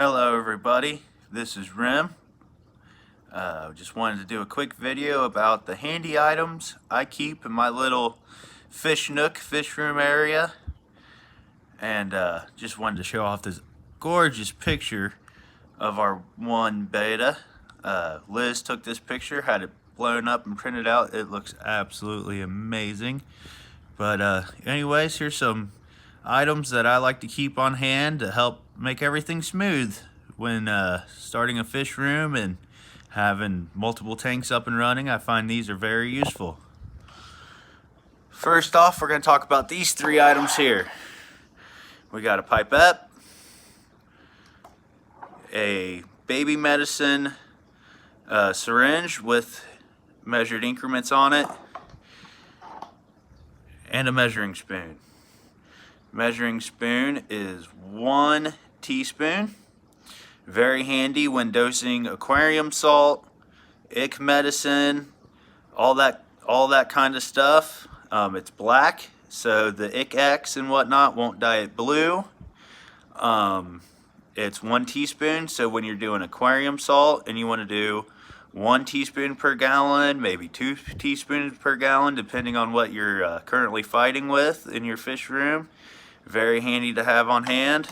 Hello everybody, this is Rem. Just wanted to do a quick video about the handy items I keep in my little fish nook, fish room area. And just wanted to show off this gorgeous picture of our one beta. Liz took this picture, had it blown up and printed out. It looks absolutely amazing. But anyways, here's some items that I like to keep on hand to help make everything smooth when starting a fish room and having multiple tanks up and running. I find these are very useful. First off, we're going to talk about these three items here. We got a pipette, a baby medicine syringe with measured increments on it, and a measuring spoon. Measuring spoon is 1 teaspoon. Very handy when dosing aquarium salt, ick medicine, all that kind of stuff. It's black, so the ick X and whatnot won't dye it blue. It's 1 teaspoon, so when you're doing aquarium salt and you want to do 1 teaspoon per gallon, maybe 2 teaspoons per gallon, depending on what you're currently fighting with in your fish room. Very handy to have on hand.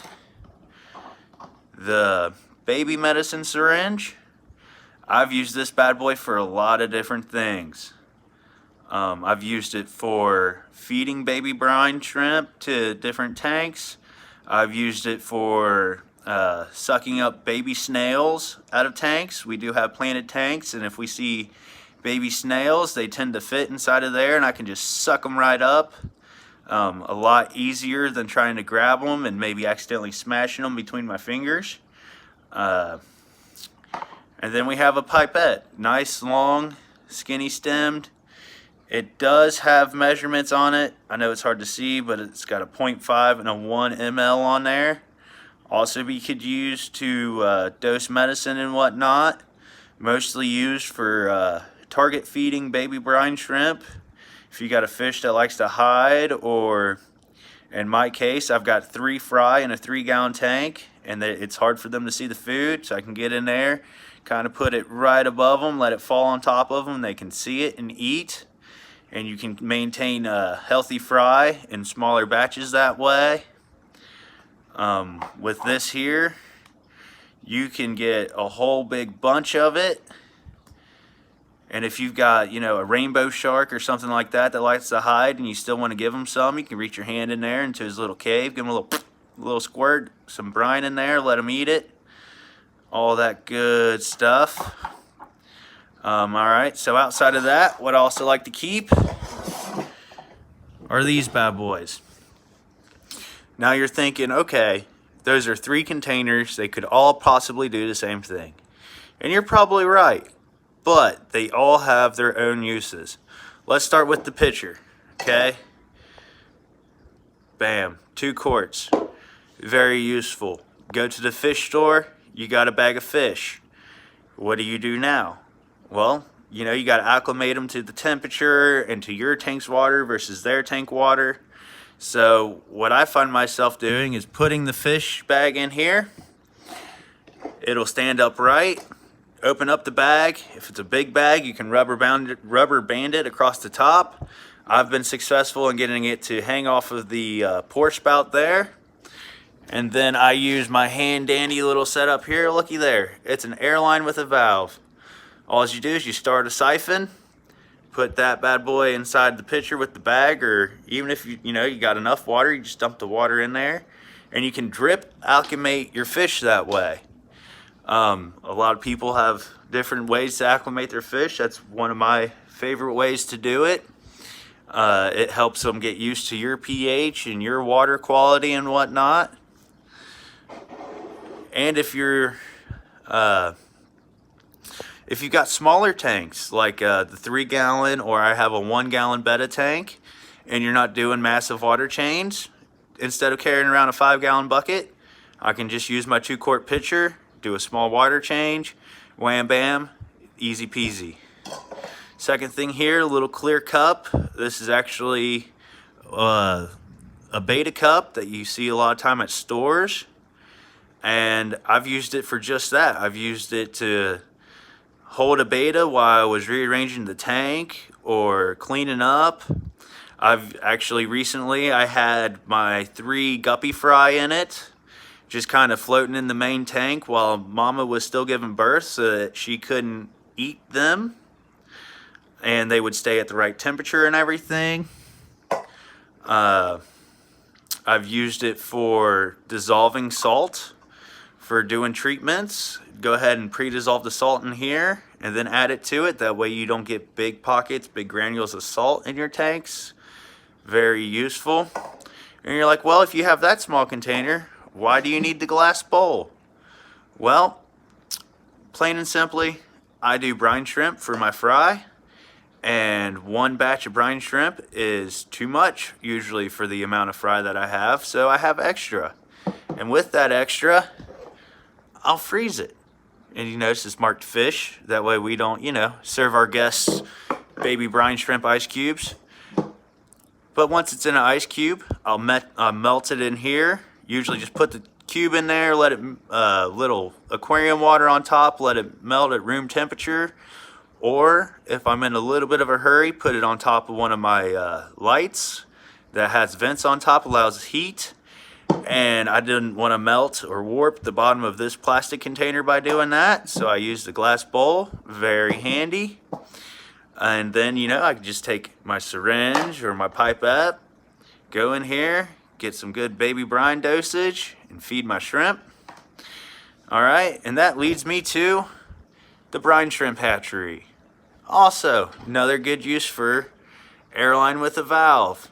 The baby medicine syringe, I've used this bad boy for a lot of different things. I've used it for feeding baby brine shrimp to different tanks. I've used it for sucking up baby snails out of tanks. We do have planted tanks, and if we see baby snails, they tend to fit inside of there, and I can just suck them right up. A lot easier than trying to grab them and maybe accidentally smashing them between my fingers. And then we have a pipette. Nice, long, skinny stemmed. It does have measurements on it. I know it's hard to see, but it's got a 0.5 and a 1 ml on there. Also we could use to dose medicine and whatnot. Mostly used for target feeding baby brine shrimp. If you got a fish that likes to hide, or in my case, I've got 3 fry in a 3-gallon tank, and it's hard for them to see the food, so I can get in there, kind of put it right above them, let it fall on top of them, they can see it and eat, and you can maintain a healthy fry in smaller batches that way. With this here, you can get a whole big bunch of it. And if you've got, a rainbow shark or something like that that likes to hide and you still want to give him some, you can reach your hand in there into his little cave, give him a little squirt, some brine in there, let him eat it. All that good stuff. Alright, so outside of that, what I also like to keep are these bad boys. Now you're thinking, okay, those are 3 containers, they could all possibly do the same thing. And you're probably right. But they all have their own uses. Let's start with the pitcher, okay? Bam, 2 quarts, very useful. Go to the fish store, you got a bag of fish. What do you do now? Well, you got to acclimate them to the temperature and to your tank's water versus their tank water. So what I find myself doing is putting the fish bag in here. It'll stand upright. Open up the bag. If it's a big bag, you can rubber band it across the top. I've been successful in getting it to hang off of the pour spout there. And then I use my hand dandy little setup here. Looky there. It's an air line with a valve. All you do is you start a siphon, put that bad boy inside the pitcher with the bag, or even if you got enough water, you just dump the water in there, and you can drip acclimate your fish that way. A lot of people have different ways to acclimate their fish. That's one of my favorite ways to do it. It helps them get used to your pH and your water quality and whatnot. And if you've got smaller tanks, like the 3-gallon, or I have a 1-gallon betta tank, and you're not doing massive water change, instead of carrying around a 5-gallon bucket, I can just use my 2-quart pitcher, do a small water change, wham bam, easy peasy. Second thing here, a little clear cup. This is actually a beta cup that you see a lot of time at stores. And I've used it for just that. I've used it to hold a beta while I was rearranging the tank or cleaning up. I've actually recently, I had my 3 guppy fry in it, just kind of floating in the main tank while mama was still giving birth so that she couldn't eat them and they would stay at the right temperature and everything. I've used it for dissolving salt, for doing treatments. Go ahead and pre-dissolve the salt in here and then add it to it. That way you don't get big pockets, big granules of salt in your tanks. Very useful. And you're like, well, if you have that small container, why do you need the glass bowl? Well, plain and simply, I do brine shrimp for my fry, and 1 batch of brine shrimp is too much usually for the amount of fry that I have, so I have extra. And with that extra, I'll freeze it. And you notice it's marked fish. That way we don't, serve our guests baby brine shrimp ice cubes. But once it's in an ice cube, I'll melt it in here. Usually just put the cube in there, let it, little aquarium water on top, let it melt at room temperature. Or if I'm in a little bit of a hurry, put it on top of one of my lights that has vents on top, allows heat. And I didn't want to melt or warp the bottom of this plastic container by doing that, so I used a glass bowl. Very handy. And then, I could just take my syringe or my pipette, go in here, get some good baby brine dosage, and feed my shrimp. Alright, and that leads me to the brine shrimp hatchery. Also, another good use for airline with a valve.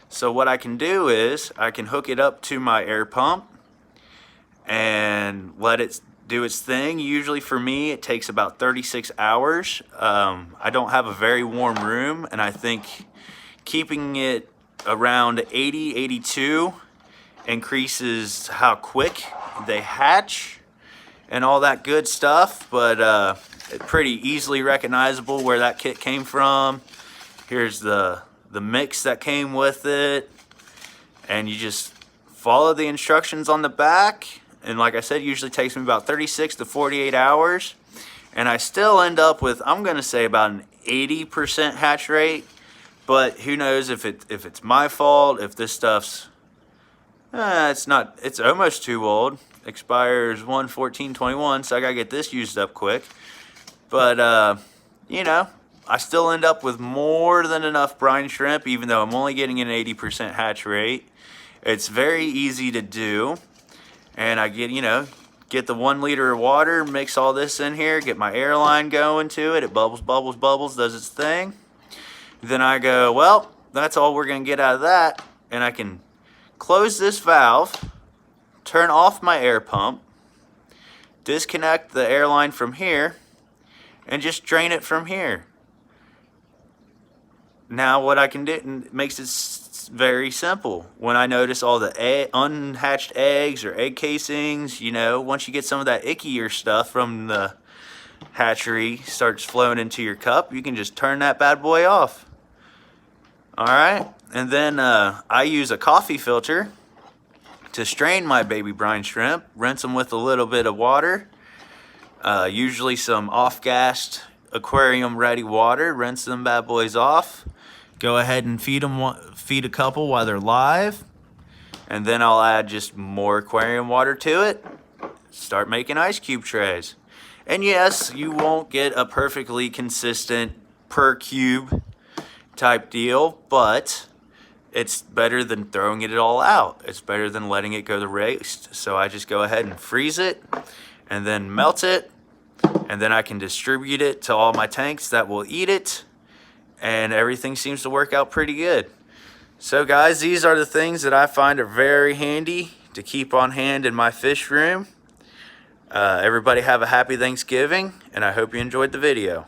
So what I can do is I can hook it up to my air pump and let it do its thing. Usually for me it takes about 36 hours. I don't have a very warm room, and I think keeping it around 80, 82 increases how quick they hatch and all that good stuff. But pretty easily recognizable where that kit came from. Here's the mix that came with it, and you just follow the instructions on the back. And like I said, usually takes me about 36 to 48 hours, and I still end up with, I'm gonna say, about an 80% hatch rate. But who knows if it's my fault, if this stuff's it's almost too old. Expires 1/14/21, so I gotta get this used up quick. But I still end up with more than enough brine shrimp, even though I'm only getting an 80% hatch rate. It's very easy to do. And I get the 1 liter of water, mix all this in here, get my air line going to it. It bubbles, bubbles, bubbles, does its thing. Then I go, well, that's all we're going to get out of that. And I can close this valve, turn off my air pump, disconnect the air line from here, and just drain it from here. Now what I can do, it makes it very simple. When I notice all the unhatched eggs or egg casings, once you get some of that ickier stuff from the hatchery starts flowing into your cup, you can just turn that bad boy off. Alright, and then I use a coffee filter to strain my baby brine shrimp, rinse them with a little bit of water, usually some off-gassed aquarium ready water, rinse them bad boys off. Go ahead and feed a couple while they're live, and then I'll add just more aquarium water to it. Start making ice cube trays. And yes, you won't get a perfectly consistent per cube type deal, but it's better than throwing it all out. It's better than letting it go to waste. So I just go ahead and freeze it and then melt it, and then I can distribute it to all my tanks that will eat it. And everything seems to work out pretty good. So guys, these are the things that I find are very handy to keep on hand in my fish room. Everybody have a happy Thanksgiving, and I hope you enjoyed the video.